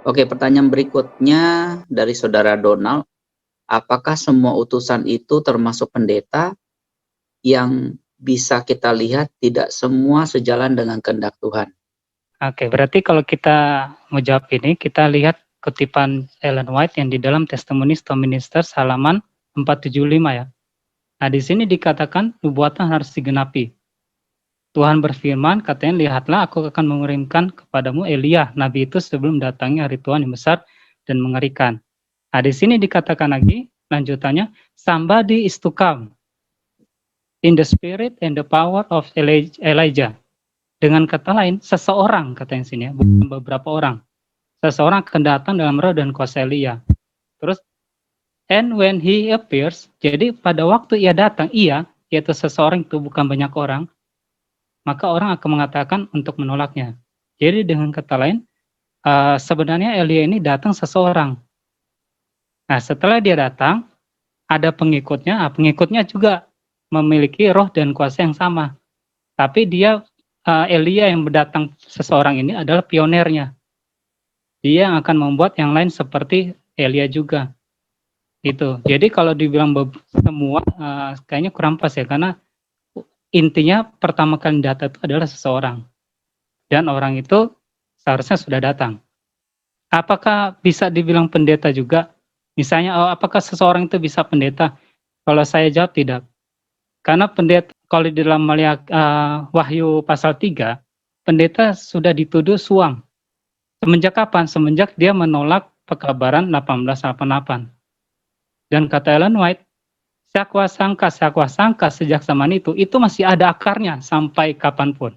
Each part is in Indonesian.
Oke, pertanyaan berikutnya dari saudara Donald, apakah semua utusan itu termasuk pendeta? Yang bisa kita lihat tidak semua sejalan dengan kehendak Tuhan. Oke, berarti kalau kita mau jawab ini, kita lihat kutipan Ellen White yang di dalam Testimonies to Ministers halaman 475 ya. Nah, di sini dikatakan nubuatan harus digenapi. Tuhan berfirman, katanya, lihatlah aku akan mengirimkan kepadamu Elia, nabi itu sebelum datangnya hari Tuhan yang besar dan mengerikan. Nah, di sini dikatakan lagi, lanjutannya, somebody is to come in the spirit and the power of Elijah. Dengan kata lain, seseorang, katanya sini ya, bukan beberapa orang. Seseorang akan datang dalam roh dan kuasa Elia. Terus, and when he appears, jadi pada waktu ia datang, ia, yaitu seseorang itu bukan banyak orang, maka orang akan mengatakan untuk menolaknya. Jadi dengan kata lain, sebenarnya Elia ini datang seseorang. Nah, setelah dia datang, ada pengikutnya, pengikutnya juga memiliki roh dan kuasa yang sama. Tapi dia, Elia yang mendatang seseorang ini adalah pionernya. Dia yang akan membuat yang lain seperti Elia juga. Itu. Jadi kalau dibilang semua, kayaknya kurang pas ya, karena intinya pertama kali data itu adalah seseorang. Dan orang itu seharusnya sudah datang. Apakah bisa dibilang pendeta juga? Misalnya, apakah seseorang itu bisa pendeta? Kalau saya jawab tidak. Karena pendeta, kalau di dalam Wahyu pasal 3, pendeta sudah dituduh suam. Semenjak kapan? Semenjak dia menolak pekabaran 1888. Dan kata Ellen White, syakwa sangka sejak zaman itu masih ada akarnya sampai kapanpun.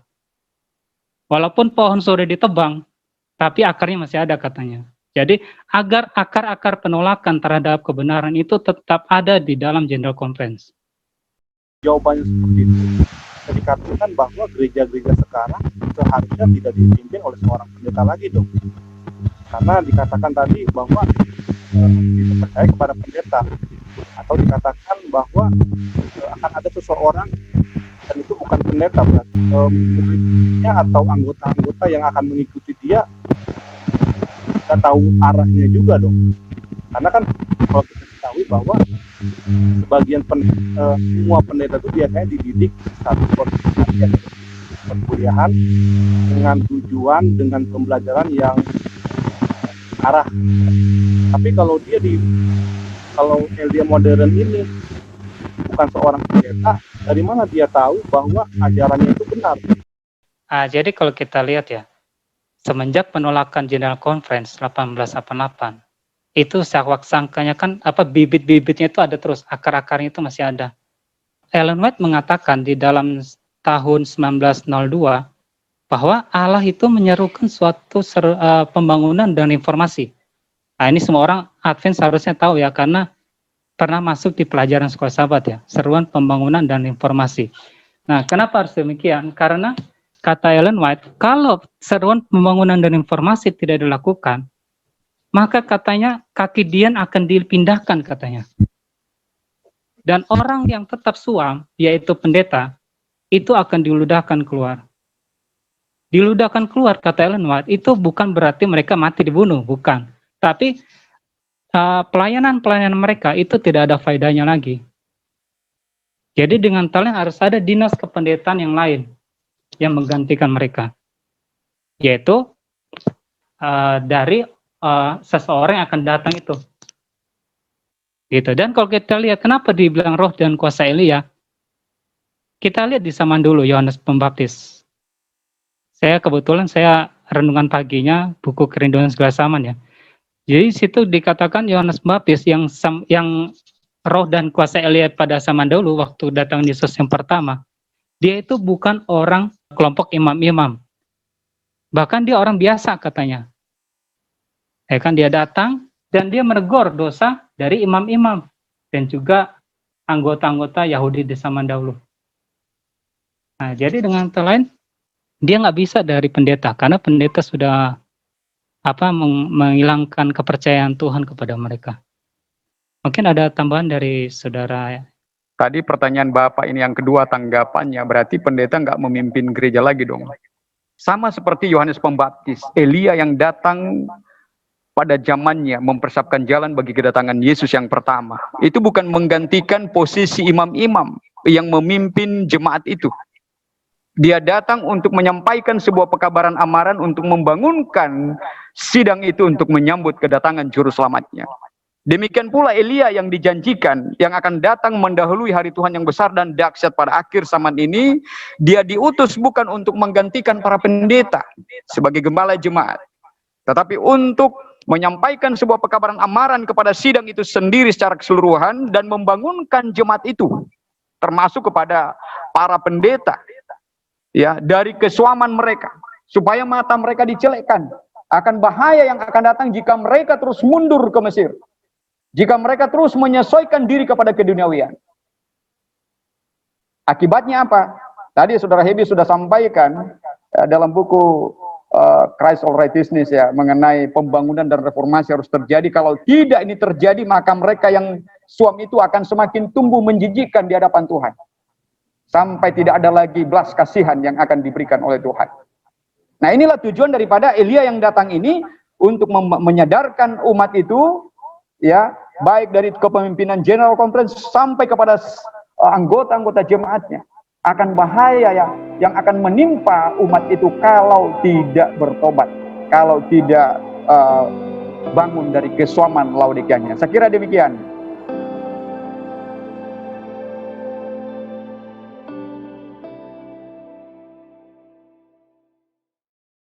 Walaupun pohon sudah ditebang, tapi akarnya masih ada katanya. Jadi agar akar-akar penolakan terhadap kebenaran itu tetap ada di dalam General Conference. Jawabannya seperti itu. Bisa dikatakan bahwa gereja-gereja sekarang seharusnya tidak dipimpin oleh seorang pendeta lagi dong. Karena dikatakan tadi bahwa bisa percaya kepada pendeta, atau dikatakan bahwa akan ada seseorang dan itu bukan pendeta, berarti muridnya atau anggota-anggota yang akan mengikuti dia tidak tahu arahnya juga dong. Karena kan kalau kita ketahui bahwa sebagian semua pendeta itu biasanya dididik satu perkuliahan dengan tujuan, dengan pembelajaran yang arah. Tapi kalau Elia modern ini bukan seorang pendeta, dari mana dia tahu bahwa ajarannya itu benar? Jadi kalau kita lihat ya, semenjak penolakan General Conference 1888, itu sangkanya kan bibit-bibitnya itu ada terus, akar-akarnya itu masih ada. Ellen White mengatakan di dalam tahun 1902 bahwa Allah itu menyerukan suatu pembangunan dan informasi. Nah, ini semua orang Advent seharusnya tahu ya, karena pernah masuk di pelajaran sekolah sahabat ya, seruan pembangunan dan informasi. Nah, kenapa harus demikian? Karena kata Ellen White, kalau seruan pembangunan dan informasi tidak dilakukan, maka katanya kaki Dian akan dipindahkan katanya. Dan orang yang tetap suam, yaitu pendeta, itu akan diludahkan keluar. Diludahkan keluar, kata Ellen White, itu bukan berarti mereka mati dibunuh, bukan. Tapi pelayanan mereka itu tidak ada faedahnya lagi. Jadi dengan talent harus ada dinas kependetaan yang lain yang menggantikan mereka. Yaitu dari seseorang yang akan datang itu. Gitu. Dan kalau kita lihat kenapa dibilang roh dan kuasa Elia, kita lihat di zaman dulu Yohanes Pembaptis. Kebetulan saya renungan paginya buku Kerinduan Segala Zaman ya. Jadi situ dikatakan Yohanes Pembaptis yang roh dan kuasa Elia pada zaman dahulu waktu datang Yesus yang pertama, dia itu bukan orang kelompok imam-imam. Bahkan dia orang biasa katanya. Dia datang dan dia menegur dosa dari imam-imam dan juga anggota-anggota Yahudi di zaman dahulu. Nah, jadi dengan kata lain, dia nggak bisa dari pendeta, karena pendeta sudah menghilangkan kepercayaan Tuhan kepada mereka. Mungkin ada tambahan dari saudara. Tadi pertanyaan Bapak ini yang kedua tanggapannya, berarti pendeta nggak memimpin gereja lagi dong. Sama seperti Yohanes Pembaptis, Elia yang datang pada zamannya mempersiapkan jalan bagi kedatangan Yesus yang pertama. Itu bukan menggantikan posisi imam-imam yang memimpin jemaat itu. Dia datang untuk menyampaikan sebuah pekabaran amaran untuk membangunkan sidang itu untuk menyambut kedatangan juru selamatnya. Demikian pula Elia yang dijanjikan yang akan datang mendahului hari Tuhan yang besar dan dahsyat pada akhir zaman ini. Dia diutus bukan untuk menggantikan para pendeta sebagai gembala jemaat, tetapi untuk menyampaikan sebuah pekabaran amaran kepada sidang itu sendiri secara keseluruhan dan membangunkan jemaat itu, termasuk kepada para pendeta, ya, dari kesuaman mereka, supaya mata mereka dicelekkan akan bahaya yang akan datang jika mereka terus mundur ke Mesir, jika mereka terus menyesuaikan diri kepada keduniawian. Akibatnya apa? Tadi Saudara Hebi sudah sampaikan dalam buku Christ All Righteousness, ya, mengenai pembangunan dan reformasi harus terjadi. Kalau tidak ini terjadi, maka mereka yang suam itu akan semakin tumbuh menjijikkan di hadapan Tuhan, sampai tidak ada lagi belas kasihan yang akan diberikan oleh Tuhan. Nah, inilah tujuan daripada Elia yang datang ini, untuk menyadarkan umat itu, ya, baik dari kepemimpinan General Conference sampai kepada anggota-anggota jemaatnya, akan bahaya yang akan menimpa umat itu kalau tidak bertobat, kalau tidak bangun dari kesuaman Laodikianya. Saya kira demikian.